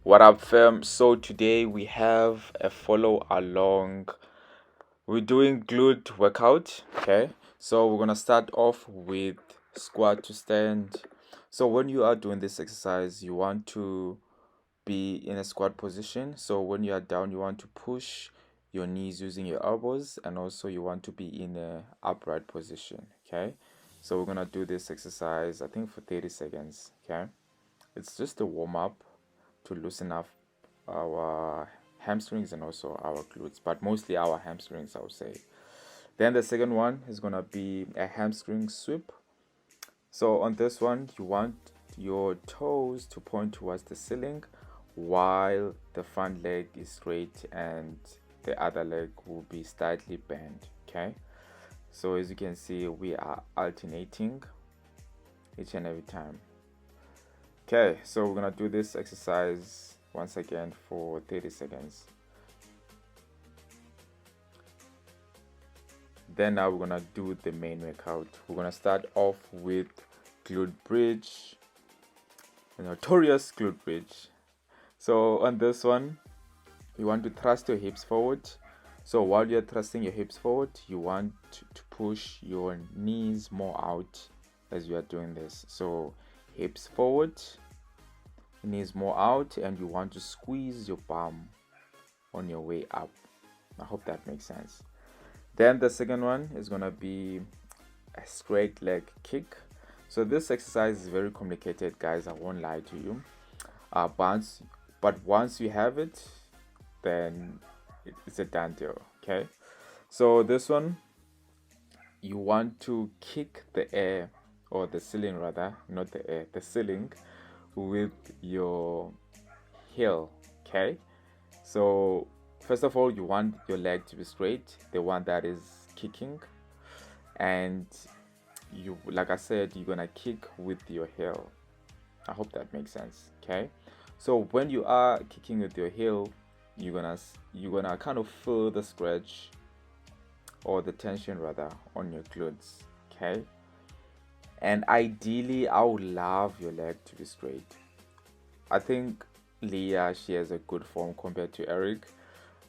What up, fam? So today we have a follow along. We're doing glute workout. Okay, so we're gonna start off with squat to stand. So when you are doing this exercise, you want to be in a squat position. So when you are down, you want to push your knees using your elbows, and also you want to be in a upright position. Okay, so we're gonna do this exercise, I think, for 30 seconds. Okay, it's just a warm up to loosen up our hamstrings and also our glutes, but mostly our hamstrings, I would say. Then the second one is gonna be a hamstring sweep. So on this one, you want your toes to point towards the ceiling while the front leg is straight and the other leg will be slightly bent. Okay, so as you can see, we are alternating each and every time. Okay, so we're gonna do this exercise once again for 30 seconds. Then now we're gonna do the main workout. We're gonna start off with glute bridge, the notorious glute bridge. So on this one, you want to thrust your hips forward. So while you're thrusting your hips forward, you want to push your knees more out as you are doing this. So hips forward, knees more out, and you want to squeeze your bum on your way up. I hope that makes sense. Then the second one is gonna be a straight leg kick. So this exercise is very complicated, guys. I won't lie to you. But once you have it, then it's a done deal. Okay. So this one, you want to kick the air, or the ceiling rather, not the air, the ceiling, with your heel. Okay. So first of all, you want your leg to be straight, the one that is kicking, and you, like I said, you're gonna kick with your heel. I hope that makes sense. Okay, so when you are kicking with your heel, you're gonna kind of feel the stretch, or the tension rather, on your glutes. Okay, and ideally I would love your leg to be straight. I think Liya, she has a good form compared to Eric.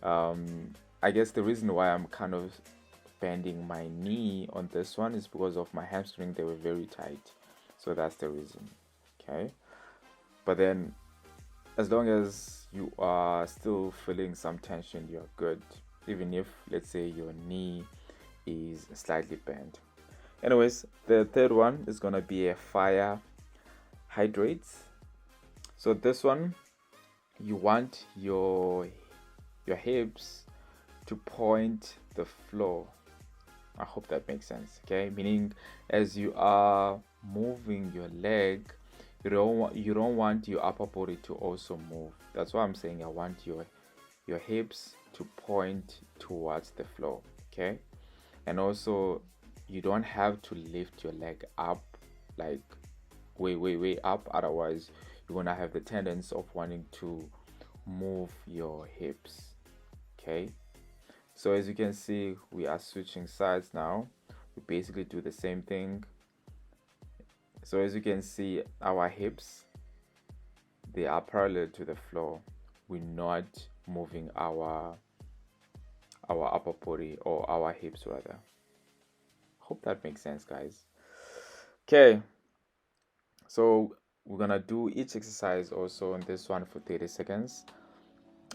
I guess the reason why I'm kind of bending my knee on this one is because of my hamstring. They were very tight, so that's the reason. Okay, but then as long as you are still feeling some tension, you're good, even if, let's say, your knee is slightly bent. Anyways, the third one is gonna be a fire hydrates. So this one, you want your hips to point the floor. I hope that makes sense. Okay, meaning as you are moving your leg, you don't want your upper body to also move. That's why I'm saying I want your hips to point towards the floor. Okay, and also you don't have to lift your leg up, like way up. Otherwise, you're gonna have the tendency of wanting to move your hips. Okay, so as you can see, we are switching sides now. We basically do the same thing. So as you can see, our hips, they are parallel to the floor. We're not moving our upper body, or our hips rather. Hope that makes sense, guys. Okay, so we're gonna do each exercise also on this one for 30 seconds.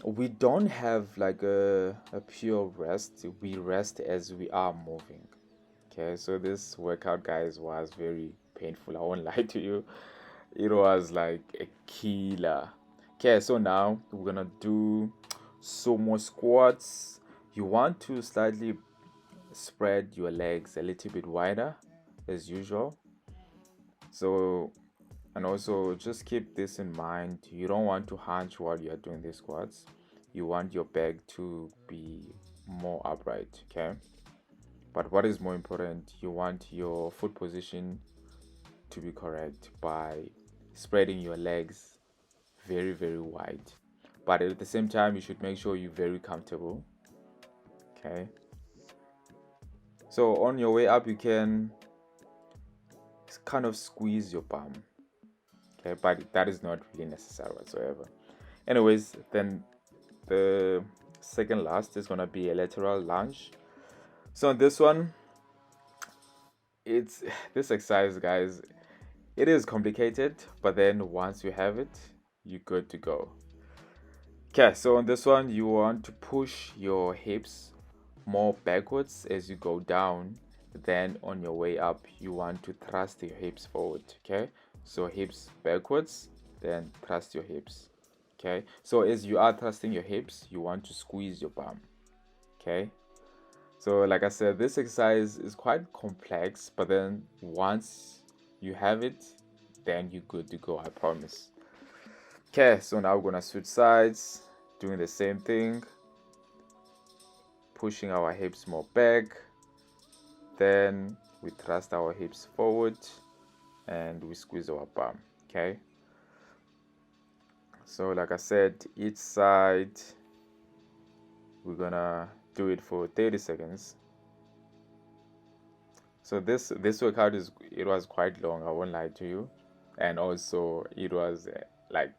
We don't have like a pure rest. We rest as we are moving. Okay, so this workout, guys, was very painful. I won't lie to you. It was like a killer. Okay, so now we're gonna do sumo squats. You want to slightly spread your legs a little bit wider as usual. So, and also just keep this in mind, you don't want to hunch while you're doing these squats. You want your back to be more upright. Okay, but what is more important, you want your foot position to be correct by spreading your legs very wide, but at the same time you should make sure you're very comfortable. Okay, so on your way up, you can kind of squeeze your bum. Okay, but that is not really necessary whatsoever. Anyways, then the second last is gonna be a lateral lunge. So on this one, it's this exercise, guys, it is complicated, but then once you have it, you're good to go. Okay, so on this one, you want to push your hips more backwards as you go down. Then on your way up, you want to thrust your hips forward. Okay, so hips backwards, then thrust your hips. Okay, so as you are thrusting your hips, you want to squeeze your bum. Okay, so like I said, this exercise is quite complex, but then once you have it, then you're good to go, I promise. Okay, so now we're gonna switch sides, doing the same thing, pushing our hips more back, then we thrust our hips forward and we squeeze our bum. Okay, so like I said, each side we're gonna do it for 30 seconds. So this workout it was quite long, I won't lie to you, and also it was like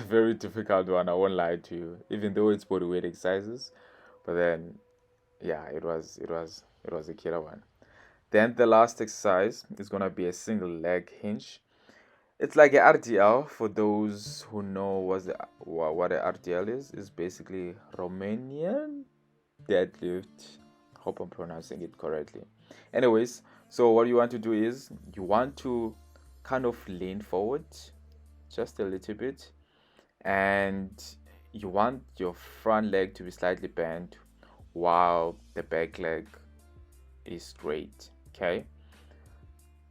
very difficult one, I won't lie to you, even though it's body weight exercises, but then yeah, it was a killer one. Then the last exercise is gonna be a single leg hinge. It's like a RDL. For those who know what a RDL is, it's basically Romanian deadlift. Hope I'm pronouncing it correctly. Anyways, so what you want to do is you want to kind of lean forward just a little bit, and you want your front leg to be slightly bent while the back leg is straight. Okay,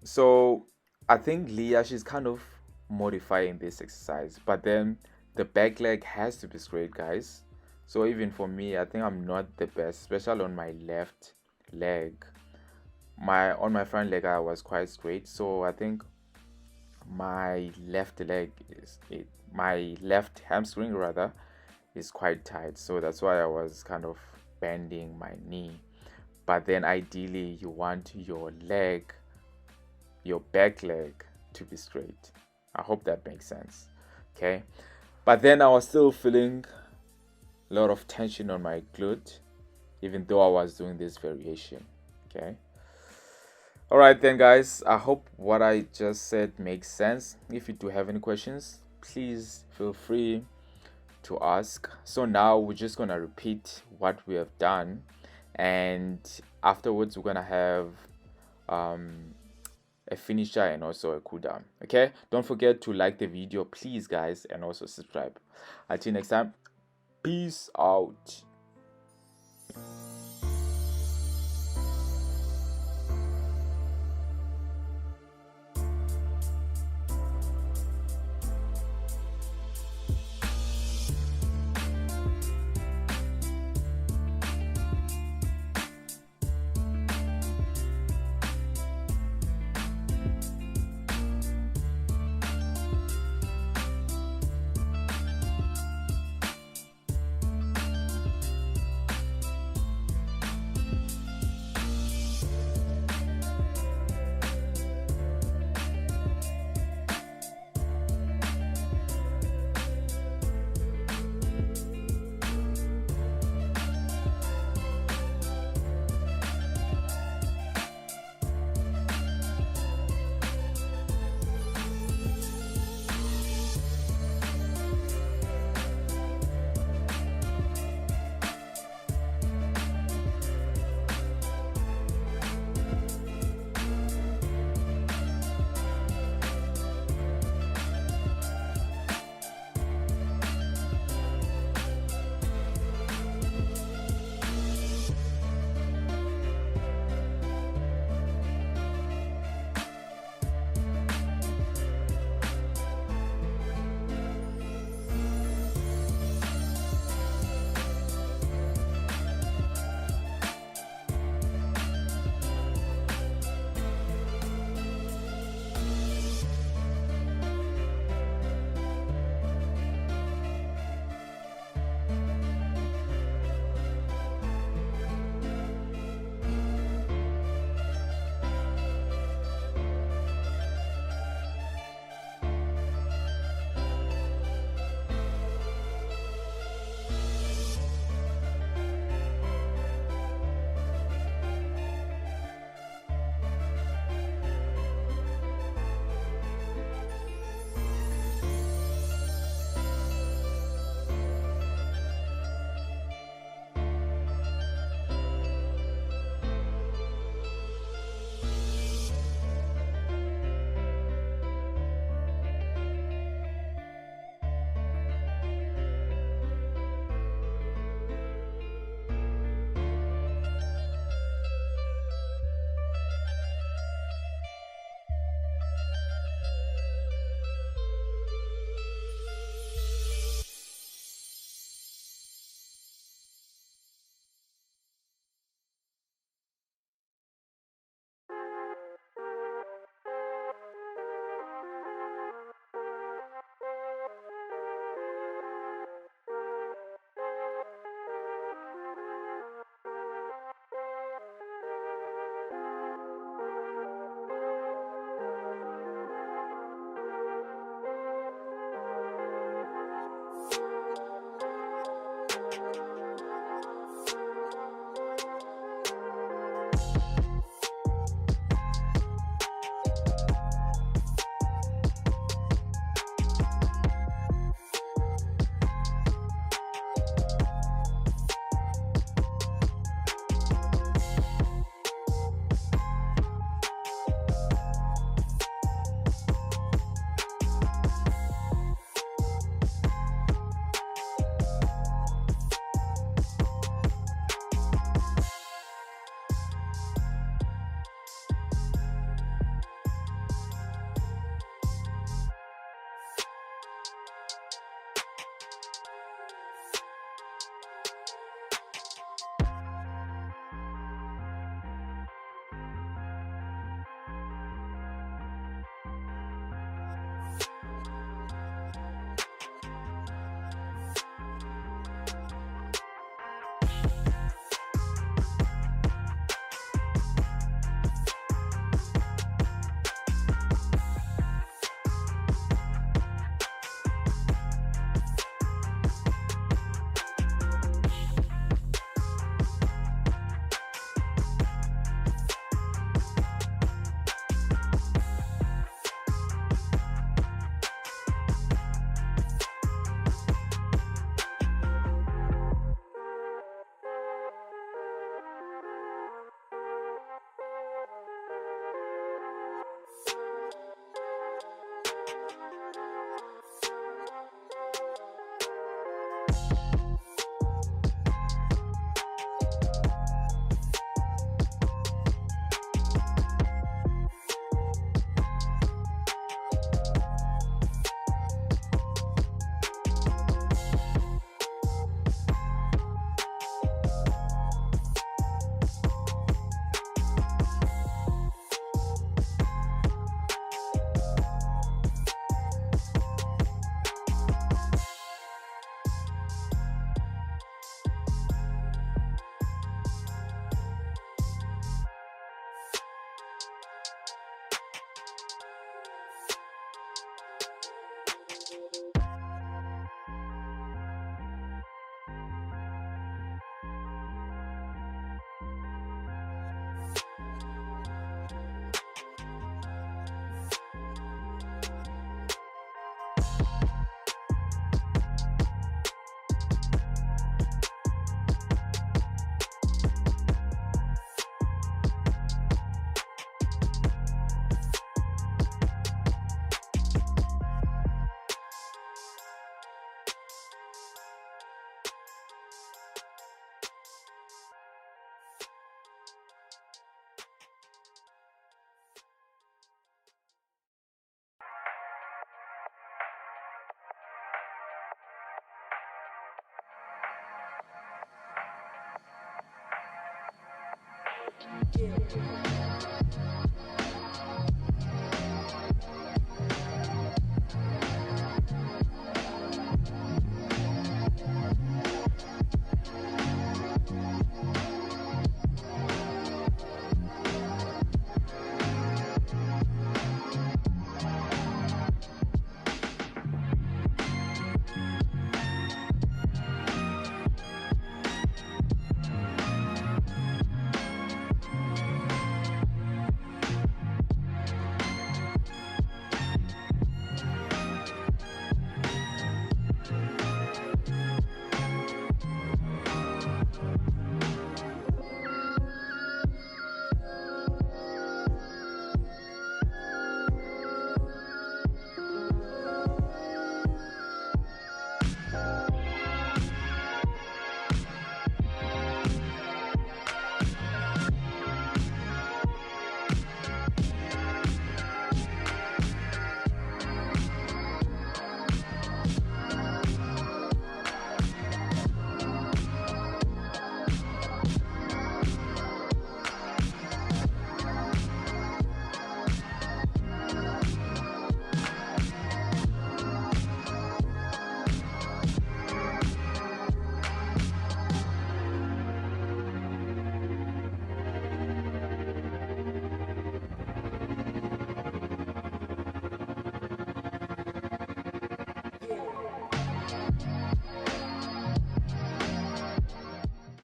so I think Liya, she's kind of modifying this exercise, but then the back leg has to be straight, guys. So even for me, I think I'm not the best, especially on my left leg. On my front leg, I was quite straight, so I think my left leg my left hamstring rather is quite tight, so that's why I was kind of bending my knee. But then ideally you want your back leg to be straight. I hope that makes sense. Okay, but then I was still feeling a lot of tension on my glute even though I was doing this variation. Okay, all right then, guys, I hope what I just said makes sense. If you do have any questions, please feel free to ask. So now we're just gonna repeat what we have done, and afterwards we're gonna have a finisher and also a cool down. Okay, don't forget to like the video, please, guys, and also subscribe. Until next time, peace out.